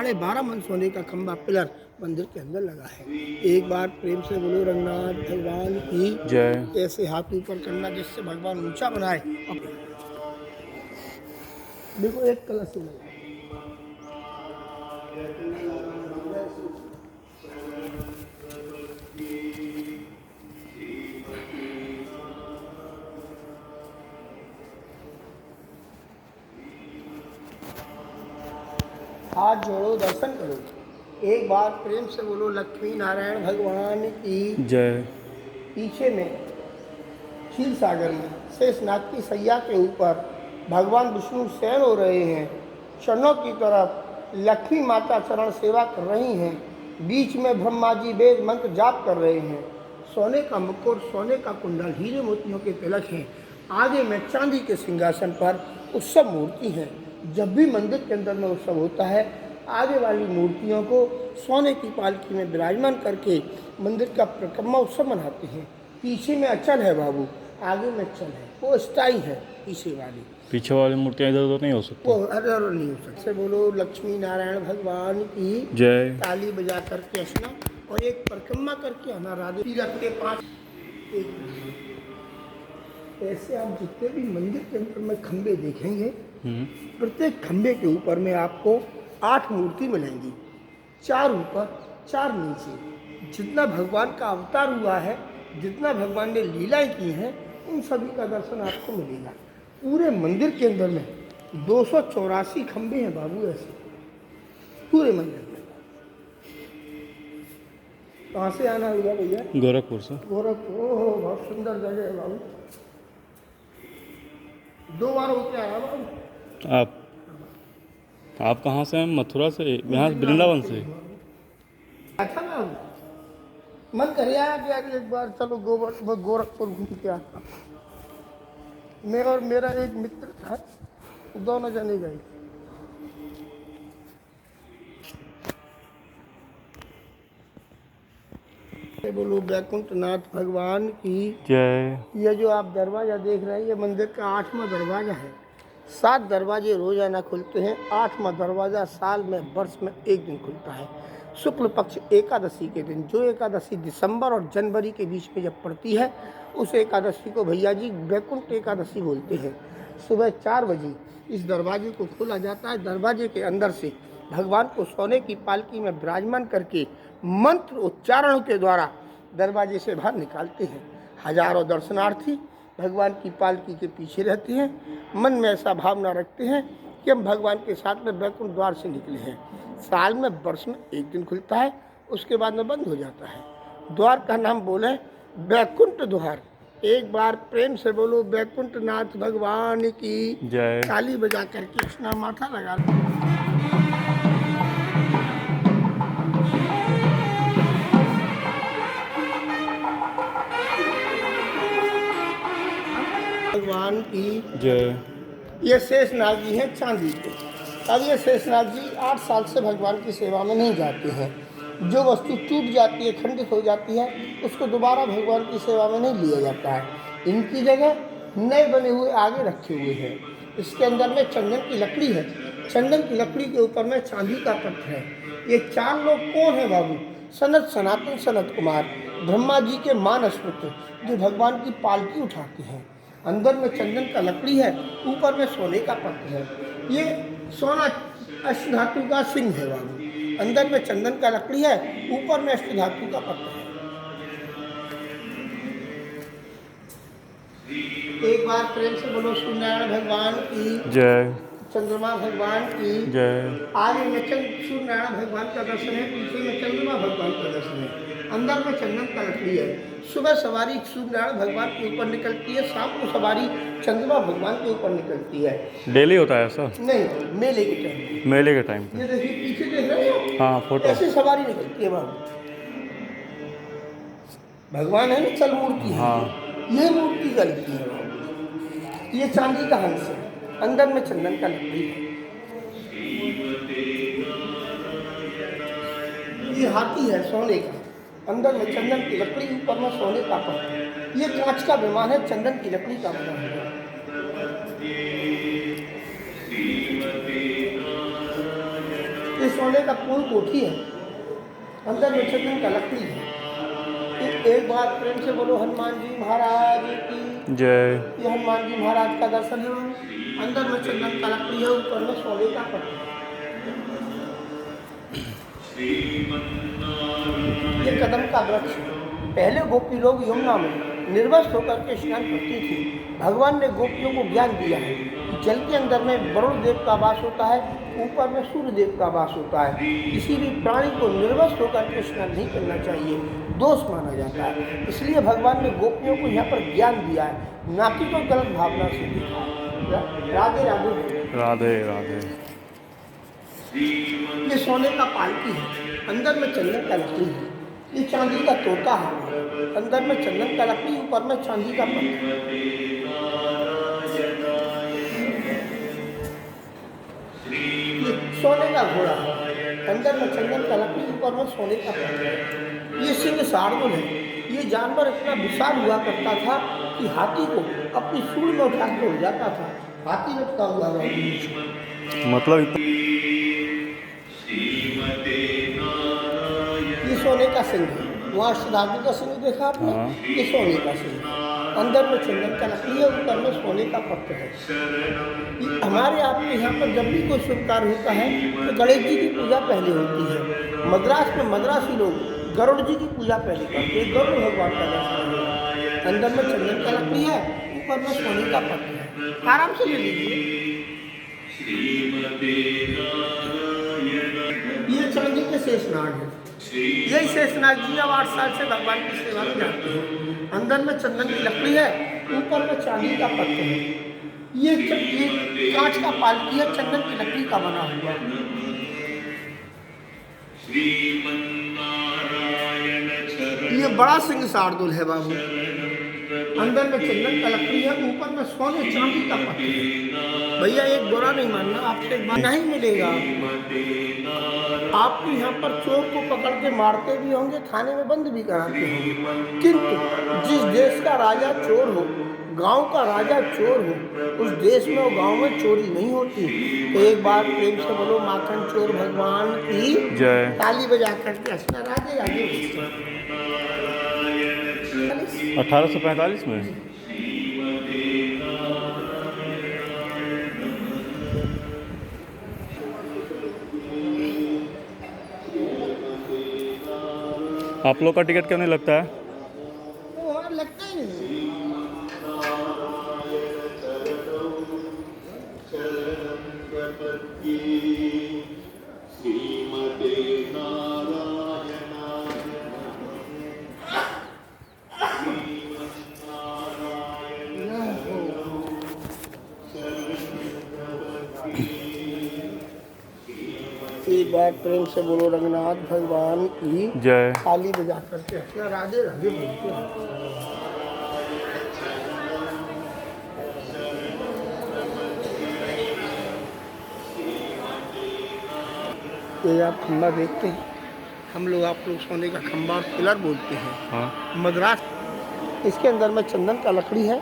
12.5 मन सोने का खंबा पिलर मंदिर के अंदर लगा है। एक बार प्रेम से बोलो रंगनाथ भगवान की जय। ऐसे हाथ ऊपर करना जिससे भगवान ऊंचा बनाए। देखो एक कलश लगा, हाथ जोड़ो दर्शन करो। एक बार प्रेम से बोलो लक्ष्मी नारायण भगवान की जय। पीछे में क्षीर सागर में शेषनाग की सैया के ऊपर भगवान विष्णु शयन हो रहे हैं। चरणों की तरफ लक्ष्मी माता चरण सेवा कर रही हैं। बीच में ब्रह्मा जी वेद मंत्र जाप कर रहे हैं। सोने का मुकुट, सोने का कुंडल, हीरे मोतियों के तिलक हैं। आगे में चांदी के सिंहासन पर उत्सव मूर्ति है। जब भी मंदिर के अंदर में उत्सव होता है, आगे वाली मूर्तियों को सोने की पालकी में विराजमान करके मंदिर का परिक्रमा उत्सव मनाते हैं। पीछे में अचल है बाबू, आगे में चल है, वो स्थाई है। पीछे वाली मूर्तियाँ इधर उधर नहीं हो सकती, वो अदर नहीं हो सकती। से बोलो लक्ष्मी नारायण भगवान की जय। ताली बजा करके हंसना और एक परिक्रमा करके आना। राधे रखते 5 ऐसे आप जितने भी मंदिर के अंदर में खंबे देखेंगे, प्रत्येक खंबे के ऊपर में आपको 8 मूर्ति मिलेंगी, 4 ऊपर 4 नीचे। जितना भगवान का अवतार हुआ है, जितना भगवान ने लीलाएं की हैं, उन सभी का दर्शन आपको मिलेगा। पूरे मंदिर के अंदर में 284 खंबे हैं बाबू, ऐसे पूरे मंदिर में। कहाँ से आना हुआ भैया? गोरखपुर से। गोरखपुर। ओह, बहुत सुंदर जगह है बाबू। 2 बार होके आया बाबू। आप कहाँ से हैं? मथुरा से? यहाँ वृंदावन से? अच्छा ना, मन कर आया कि यार एक बार चलो गोरखपुर घूम के आता। मैं और मेरा एक मित्र था, दोनों जने गए। बोलो बैकुंठनाथ भगवान की जय। ये जो आप दरवाज़ा देख रहे हैं, ये मंदिर का 8वां दरवाज़ा है। 7 दरवाजे रोजाना खुलते हैं, 8वां दरवाज़ा साल में वर्ष में 1 दिन खुलता है। शुक्ल पक्ष एकादशी के दिन, जो एकादशी दिसंबर और जनवरी के बीच में जब पड़ती है, उस एकादशी को भैया जी बैकुंठ एकादशी बोलते हैं। सुबह 4 बजे इस दरवाजे को खोला जाता है। दरवाजे के अंदर से भगवान को सोने की पालकी में विराजमान करके मंत्र उच्चारण के द्वारा दरवाजे से बाहर निकालते हैं। हजारों दर्शनार्थी भगवान की पालकी के पीछे रहते हैं, मन में ऐसा भावना रखते हैं कि हम भगवान के साथ में बैकुंठ द्वार से निकले हैं। साल में वर्ष में 1 दिन खुलता है, उसके बाद में बंद हो जाता है। द्वार का नाम बोले बैकुंठ द्वार। एक बार प्रेम से बोलो बैकुंठनाथ भगवान की जय। ताली बजा करके अपना माथा लगा। भगवान की जय। ये शेषनाग जी हैं चांदी के। अब ये शेषनाग जी 8 साल से भगवान की सेवा में नहीं जाते हैं। जो वस्तु टूट जाती है, खंडित हो जाती है, उसको दोबारा भगवान की सेवा में नहीं लिया जाता है। इनकी जगह नए बने हुए आगे रखे हुए हैं। इसके अंदर में चंदन की लकड़ी है। चंदन की लकड़ी के ऊपर में चांदी का पत्र है। ये 4 लोग कौन है बाबू? सनत सनातन सनत कुमार, ब्रह्मा जी के मानस पुत्र, जो भगवान की पालकी उठाते हैं। अंदर में चंदन का लकड़ी है, ऊपर में सोने का पत्र है। ये सोना अष्टधातु का सिंह है बाबू। अंदर में चंदन का लकड़ी है, ऊपर में अष्टधातु का पत्र है। एक बार प्रेम से बोलो सूर्यनारायण भगवान की जय। चंद्रमा भगवान की जय। आगे में सूर्यनारायण भगवान का दर्शन है, पीछे में चंद्रमा भगवान का दर्शन है। अंदर में चंदन का लकड़ी है। सुबह सवारी सूर्यनारायण भगवान के ऊपर निकलती है, शाम को सवारी चंद्रमा भगवान के ऊपर निकलती है। डेली होता है ऐसा? नहीं, मेले के टाइम। मेले के टाइम पे? ये देखिए पीछे देख रहे हो, हाँ, फोटो। ऐसी सवारी निकलती है बाबू। भगवान है ना, चल मूर्ति है। हाँ। ये मूर्ति चलती है बाबू। ये चांदी का हंस है, अंदर में चंदन का लकड़ी है। ये हाथी है सोने का, अंदर में चंदन की लकड़ी, ऊपर में सोने का पत्थर। ये कांच का विमान है, चंदन की लकड़ी का बना हुआ। ये सोने का पूर्ण कोठी है, अंदर में चंदन का लकड़ी है। एक बार प्रेम से बोलो हनुमान जी महाराज की जय। ये हनुमान जी महाराज का दर्शन है। अंदर में चंदन का लकड़ी है, ऊपर में सोने का पत्थर है। ये कदम का वृक्ष। पहले गोपी लोग यमुना में निर्वस्त्र होकर के स्नान करती थी। भगवान ने गोपियों को ज्ञान दिया है। जल के अंदर में वरुण देव का वास होता है, ऊपर में सूर्य देव का वास होता है। किसी भी प्राणी को निर्वस्त्र होकर के स्नान नहीं करना चाहिए, दोष माना जाता है। इसलिए भगवान ने गोपियों को यहाँ पर ज्ञान दिया है, ना कि कोई गलत भावना से दिखा है। राधे राधे राधे राधे। ये सोने का पालकी है, अंदर में चंदन का लकड़ी है। ये चांदी का तोता है, अंदर में चंदन का लकड़ी, ऊपर में चांदी का पत्थर। ये सोने का घोड़ा है, अंदर में चंदन का लकड़ी, ऊपर में सोने का पत्थर। ये सिंह शार्दुल है। ये जानवर इतना विशाल हुआ करता था कि हाथी को अपनी सूंड में उठा के उड़ जाता था। हाथी लटका हुआ है। मतलब ये सोने का सिंह है। वहाँ श्राद्ध का सिंह देखा आपने? हाँ। ये सोने का सिंह है, अंदर में चंदन का लकड़ी है, ऊपर में सोने का पत्थर है। हमारे आपके यहाँ पर जब भी कोई शुभ कार्य होता है तो गणेश जी की पूजा पहले होती है। मद्रास में मद्रासी लोग गरुड़ जी की पूजा पहले करते हैं। गरुड़ भगवान का दर्शन है। अंदर में चंदन का लकड़ी है, ऊपर में सोने का पत्थर है। आराम से ले लीजिए। ये चांदी के शेषनाग है। यही शेषनाग जी अब 8 साल से भगवान की सेवा में जाते हैं। अंदर में चंदन की लकड़ी है, ऊपर में चांदी का पत्थर है। ये कांच का पालकी है, चंदन की लकड़ी का बना हुआ। ये बड़ा सिंह शार्दुल है बाबू, अंदर में चंदन का लकड़ी है, ऊपर में सोने चांदी का पत्थर है। भैया एक बुरा नहीं मानना, आपसे एक बार नहीं मिलेगा। आपको यहाँ पर चोर को पकड़ के मारते भी होंगे, थाने में बंद भी कराते होंगे, किंतु जिस देश का राजा चोर हो, गांव का राजा चोर हो, उस देश में और गांव में चोरी नहीं होती। तो एक बार प्रेम से बोलो माखन चोर भगवान की जय। ताली बजा करके हंसना। राधे राधे। 1845 में आप लोग का टिकट क्यों नहीं लगता है? लगता ही नहीं। एक बार प्रेम से बोलो रंगनाथ भगवान की जय। ताली बजा करके हंसना। राधे राधे बोलते हैं। ये आप खंबा देखते हैं, हम लोग आप लोग सोने का खंबा और पिलर बोलते हैं। हाँ। मद्रास, इसके अंदर में चंदन का लकड़ी है।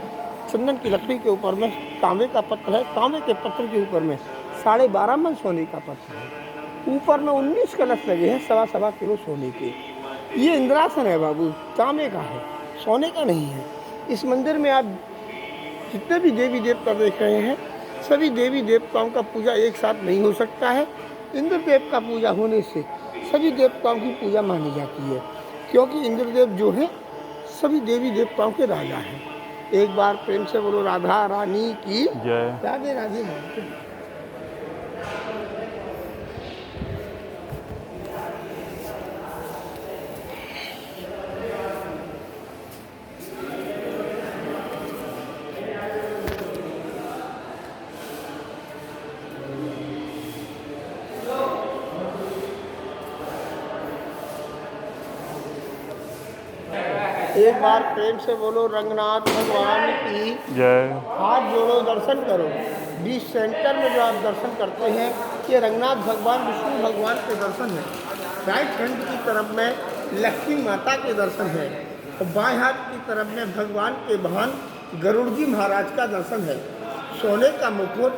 चंदन की लकड़ी के ऊपर में तांबे का पत्थर है। तांबे के पत्थर के ऊपर में 12.5 मन सोने का पत्थर है। ऊपर में 19 कलश लगे हैं, 1.25 किलो सोने के। ये इंद्रासन है बाबू, तांबे का है, सोने का नहीं है। इस मंदिर में आप जितने भी देवी देवता देख रहे हैं, सभी देवी देवताओं का पूजा एक साथ नहीं हो सकता है। इंद्रदेव का पूजा होने से सभी देवताओं की पूजा मानी जाती है, क्योंकि इंद्रदेव जो है सभी देवी देवताओं के राजा हैं। एक बार प्रेम से बोलो राधा रानी की जय। राधे राधे। एक बार प्रेम से बोलो रंगनाथ भगवान की जय। हाथ जोड़ो, दर्शन करो। बीच सेंटर में जो आप दर्शन करते हैं, ये रंगनाथ भगवान विष्णु भगवान के दर्शन है। राइट हैंड की तरफ में लक्ष्मी माता के दर्शन है और बाएं हाथ की तरफ में भगवान के वाहन गरुड़ जी महाराज का दर्शन है। सोने का मुकुट,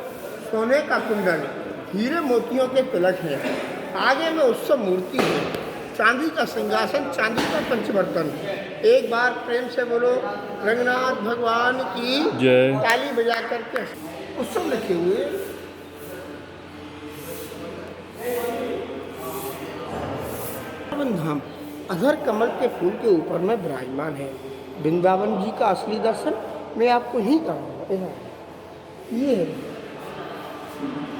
सोने का कुंडल, हीरे मोतियों के तिलक है। आगे में उत्सव मूर्ति है, चांदी का सिंहासन, चांदी का पंचबर्तन। एक बार प्रेम से बोलो रंगनाथ भगवान की जय। ताली बजा करके उत्सव लिखे हुए। वृंदावन धाम अधर कमल के फूल के ऊपर में विराजमान है। वृंदावन जी का असली दर्शन मैं आपको ही कराऊंगा। ये है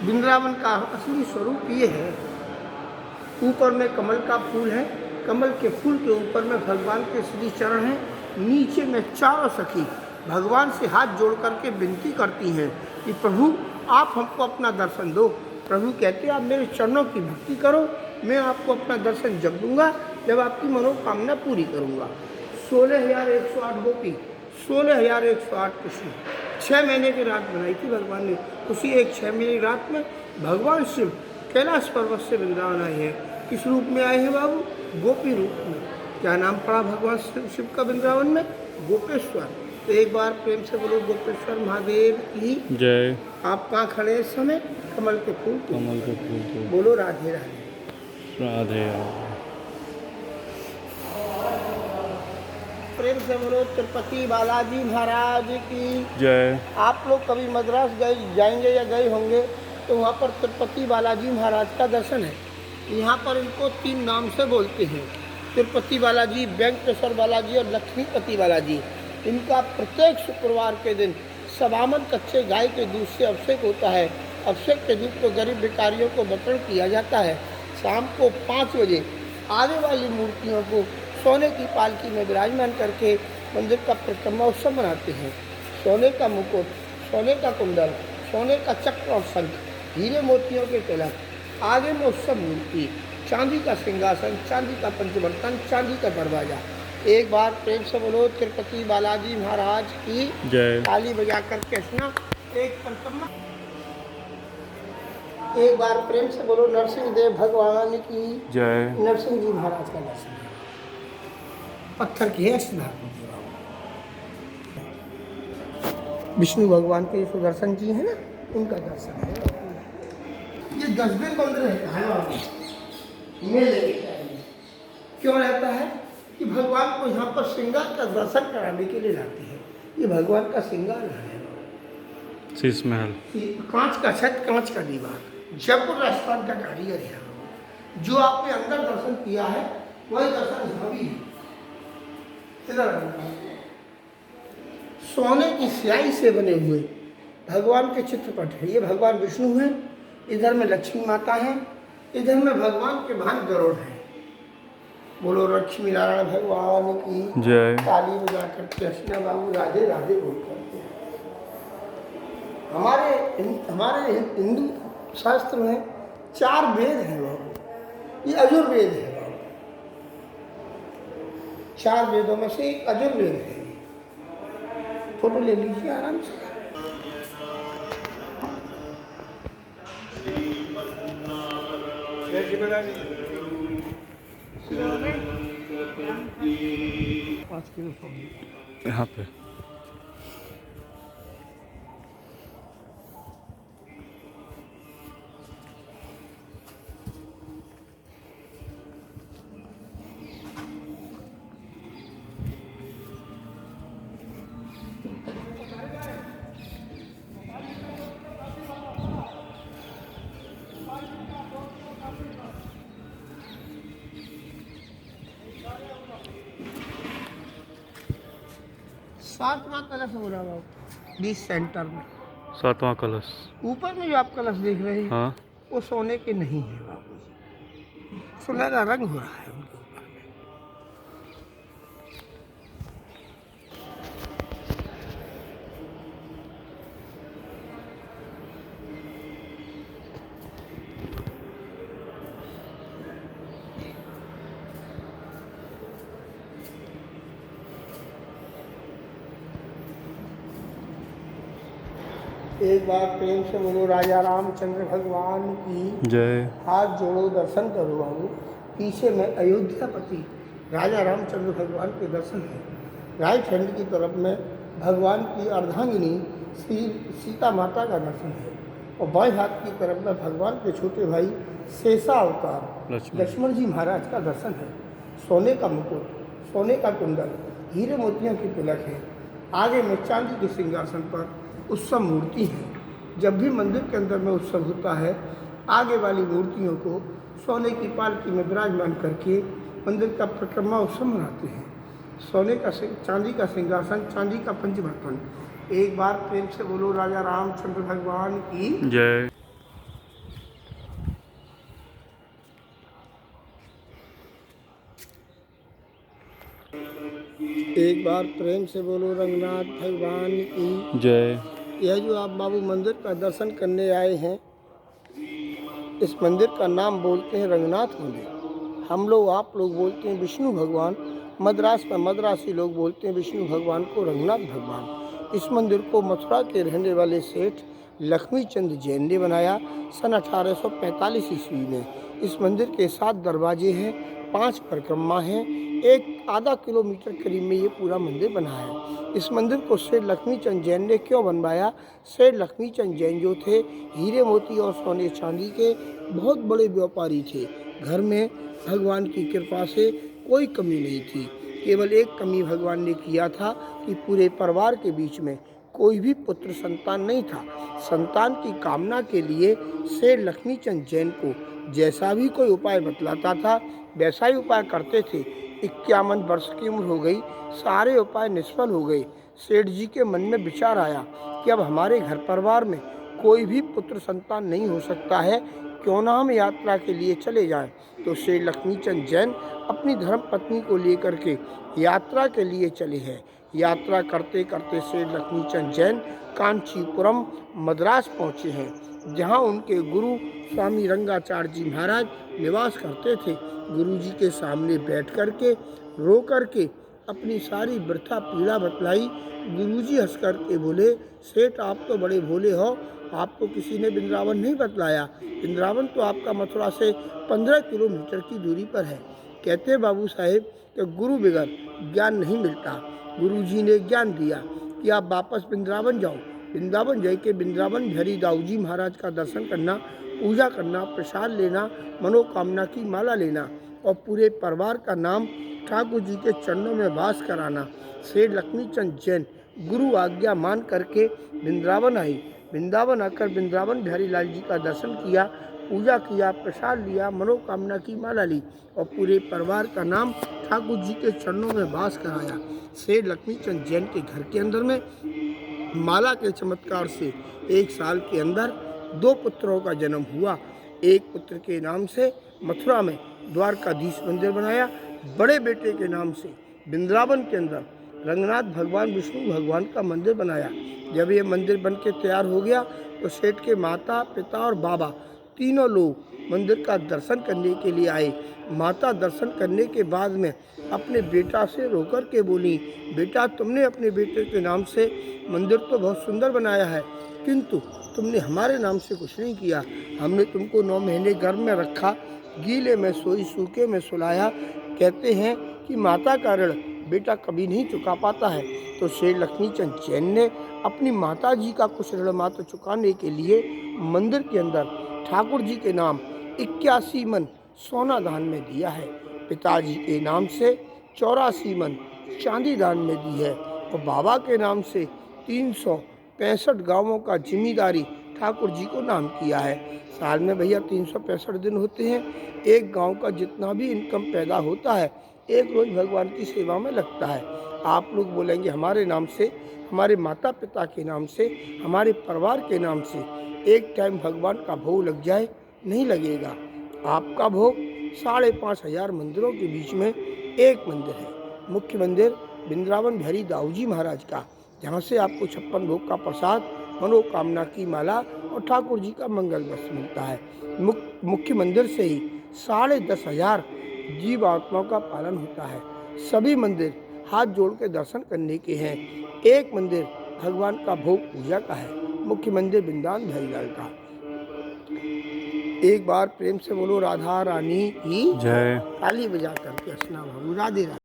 वृंदावन का असली स्वरूप, ये है। ऊपर में कमल का फूल है, कमल के फूल के ऊपर में भगवान के श्री चरण हैं। नीचे में चारों सखी भगवान से हाथ जोड़ करके विनती करती हैं कि प्रभु आप हमको अपना दर्शन दो। प्रभु कहते हैं आप मेरे चरणों की भक्ति करो, मैं आपको अपना दर्शन जब दूंगा जब आपकी मनोकामना पूरी करूंगा। 16,108 गोपी, 16,108 कृष्ण, 6 महीने की रात बनाई थी भगवान ने। उसी एक 6 महीने की रात में भगवान शिव कैलाश पर्वत से वृंदावन आए हैं। किस रूप में आए हैं बाबू? गोपी रूप में। क्या नाम पड़ा भगवान शिव का वृंदावन में? गोपेश्वर। तो एक बार प्रेम से बोलो गोपेश्वर महादेव की जय। आप कहाँ खड़े हैं इस समय? कमल के फूल पे। कमल के फूल को बोलो राधे राधे। राधे राधे। प्रेम से बोलो तिरुपति बालाजी महाराज की जय। आप लोग कभी मद्रास गए जाएंगे या गए होंगे तो वहाँ पर तिरुपति बालाजी महाराज का दर्शन है। यहाँ पर इनको 3 नाम से बोलते हैं, तिरुपति बालाजी, वेंकटेश्वर बालाजी और लक्ष्मीपति बालाजी। इनका प्रत्येक शुक्रवार के दिन सवामन कच्चे गाय के दूध से अभिषेक होता है। अभिषेक के दूध को गरीब भिखारियों को वितरण किया जाता है। शाम को 5 बजे आने वाली मूर्तियों को सोने की पालकी में विराजमान करके मंदिर का परिक्रमा उत्सव मनाते हैं। सोने का मुकुट, सोने का कुंडल, सोने का चक्र और शंख, हीरे मोतियों के तिलक, आगे में उत्सव मूर्ति, चांदी का सिंहासन, चांदी का पंचबर्तन, चांदी का दरवाजा। एक बार प्रेम से बोलो तिरुपति बालाजी महाराज की जय। ताली बजा करके हंसना। एक परिक्रमा, एक बार प्रेम से बोलो नरसिंह देव भगवान की जय। नरसिंह जी महाराज का दर्शन है। पत्थर की है सिद्धार्थ। विष्णु भगवान के सुदर्शन जी है ना, उनका दर्शन है। ये 10 दिन मंदिर है मेले के टाइम में। क्यों रहता है कि भगवान को यहाँ पर श्रृंगार का दर्शन कराने के लिए लाते हैं। ये भगवान का श्रृंगार है। शीश महल, कांच का छत, कांच का दीवार, जयपुर राजस्थान का कारीगर है। जो आपने अंदर दर्शन किया है वही दर्शन यहाँ भी है। सोने की स्याही से बने हुए भगवान के चित्रपट है। ये भगवान विष्णु हैं, इधर में लक्ष्मी माता है, इधर में भगवान के भान गरुड़ है। बोलो लक्ष्मी नारायण भगवान की जय। ताली बजा करके हंसना बाबू राधे राधे बोल करते हैं। हमारे हिंदू शास्त्र में 4 वेद हैं बाबू, ये अजुर्वेद है बाबू। 4 वेदों में से एक अजुर्वेद है। फोटो ले लीजिए आराम से। यहाँ पे सातवां कलश हो रहा बाबू बीच सेंटर में। 7वां कलश। ऊपर में जो आप कलश देख रहे हैं हाँ। वो सोने के नहीं है बाबू, सुनहरा रंग हो रहा है उनके ऊपर में। एक बार प्रेम से बोलो राजा रामचंद्र भगवान की जय। हाथ जोड़ो दर्शन करो बाबू। पीछे में अयोध्यापति राजा रामचंद्र भगवान के दर्शन है। राइट हैंड की तरफ में भगवान की अर्धांगिनी श्री सीता माता का दर्शन है। और बाएं हाथ की तरफ में भगवान के छोटे भाई शेषा अवतार लक्ष्मण जी महाराज का दर्शन है। सोने का मुकुट, सोने का कुंडल, हीरे मोतियों की तिलक है। आगे में चांदी के सिंहासन पर उत्सव मूर्ति है। जब भी मंदिर के अंदर में उत्सव होता है, आगे वाली मूर्तियों को सोने की पालकी में विराजमान करके मंदिर का परिक्रमा उत्सव मनाते हैं। सोने का चांदी का सिंहासन, चांदी का पंचबर्तन। एक बार प्रेम से बोलो राजा रामचंद्र भगवान की जय। एक बार प्रेम से बोलो रंगनाथ भगवान की जय। यह जो आप बाबू मंदिर का दर्शन करने आए हैं, इस मंदिर का नाम बोलते हैं रंगनाथ मंदिर। हम लोग, आप लोग बोलते हैं विष्णु भगवान। मद्रास में मद्रासी लोग बोलते हैं विष्णु भगवान को रंगनाथ भगवान। इस मंदिर को मथुरा के रहने वाले सेठ लक्ष्मी चंद जैन ने बनाया सन 1845 ईस्वी में। इस मंदिर के 7 दरवाजे हैं, 5 परिक्रमा हैं, एक आधा किलोमीटर करीब में ये पूरा मंदिर बना है। इस मंदिर को सेठ लक्ष्मी चंद जैन ने क्यों बनवाया? सेठ लक्ष्मी चंद जैन जो थे, हीरे मोती और सोने चांदी के बहुत बड़े व्यापारी थे। घर में भगवान की कृपा से कोई कमी नहीं थी। केवल एक कमी भगवान ने किया था कि पूरे परिवार के बीच में कोई भी पुत्र संतान नहीं था। संतान की कामना के लिए सेठ लक्ष्मी चंद जैन को जैसा भी कोई उपाय बतलाता था, वैसा ही उपाय करते थे। 51 वर्ष की उम्र हो गई, सारे उपाय निष्फल हो गए। सेठ जी के मन में विचार आया कि अब हमारे घर परिवार में कोई भी पुत्र संतान नहीं हो सकता है, क्यों ना हम यात्रा के लिए चले जाएं। तो सेठ लक्ष्मी चंद जैन अपनी धर्म पत्नी को लेकर के यात्रा के लिए चले हैं। यात्रा करते करते सेठ लक्ष्मी चंद जैन कांचीपुरम मद्रास पहुँचे हैं, जहाँ उनके गुरु स्वामी रंगाचार्य जी महाराज निवास करते थे। गुरु जी के सामने बैठ करके रो करके अपनी सारी वृथा पीड़ा बतलाई। गुरु जी हंस करके बोले, सेठ आप तो बड़े भोले हो, आपको किसी ने वृंदावन नहीं बतलाया। वृंदावन तो आपका मथुरा से 15 किलोमीटर की दूरी पर है। कहते बाबू साहेब कि गुरु बगैर ज्ञान नहीं मिलता। गुरु जी ने ज्ञान दिया कि आप वापस वृंदावन जाओ। वृंदावन जाके वृंदावन बिहारी दाऊ जी महाराज का दर्शन करना, पूजा करना, प्रसाद लेना, मनोकामना की माला लेना और पूरे परिवार का नाम ठाकुर जी के चरणों में वास कराना। सेठ लक्ष्मी चंद जैन गुरु आज्ञा मान करके वृंदावन आई। वृंदावन आकर वृंदावन बिहारी लाल जी का दर्शन किया, पूजा किया, प्रसाद लिया, मनोकामना की माला ली और पूरे परिवार का नाम ठाकुर जी के चरणों में वास कराया। सेठ लक्ष्मी चंद जैन के घर के अंदर में माला के चमत्कार से 1 साल के अंदर 2 पुत्रों का जन्म हुआ। एक पुत्र के नाम से मथुरा में द्वारकाधीश मंदिर बनाया, बड़े बेटे के नाम से वृंदावन के अंदर रंगनाथ भगवान विष्णु भगवान का मंदिर बनाया। जब ये मंदिर बन के तैयार हो गया तो सेठ के माता, पिता और बाबा तीनों लोग मंदिर का दर्शन करने के लिए आए। माता दर्शन करने के बाद में अपने बेटा से रोकर के बोली, बेटा तुमने अपने बेटे के नाम से मंदिर तो बहुत सुंदर बनाया है, किंतु तुमने हमारे नाम से कुछ नहीं किया। हमने तुमको 9 महीने गर्भ में रखा, गीले में सोई, सूखे में सुलाया। कहते हैं कि माता का ऋण बेटा कभी नहीं चुका पाता है। तो सेठ लक्ष्मी चंद जैन ने अपनी माता जी का कुछ ऋण मात्र चुकाने के लिए मंदिर के अंदर ठाकुर जी के नाम 81 मन सोना दान में दिया है। पिताजी के नाम से 84 मन चांदी दान में दी है और बाबा के नाम से 365 गांवों का जिम्मेदारी ठाकुर जी को नाम किया है। साल में भैया 365 दिन होते हैं। एक गांव का जितना भी इनकम पैदा होता है, एक रोज भगवान की सेवा में लगता है। आप लोग बोलेंगे हमारे नाम से, हमारे माता पिता के नाम से, हमारे परिवार के नाम से एक टाइम भगवान का भोग लग जाए, नहीं लगेगा। आपका भोग 5,500 मंदिरों के बीच में एक मंदिर है, मुख्य मंदिर वृंदावन बिहारी दाऊ जी महाराज का, जहाँ से आपको 56 भोग का प्रसाद, मनोकामना की माला और ठाकुर जी का मंगल वस्त्र मिलता है। मुख्य मंदिर से ही 10,500 जीव आत्माओं का पालन होता है। सभी मंदिर हाथ जोड़ के दर्शन करने के हैं। एक मंदिर भगवान का भोग पूजा का है, मुख्य मंदिर वृंदावन बिहारी लाल का। एक बार प्रेम से बोलो राधा रानी की जय। ताली बजा करके स्नान हो। राधे राधे।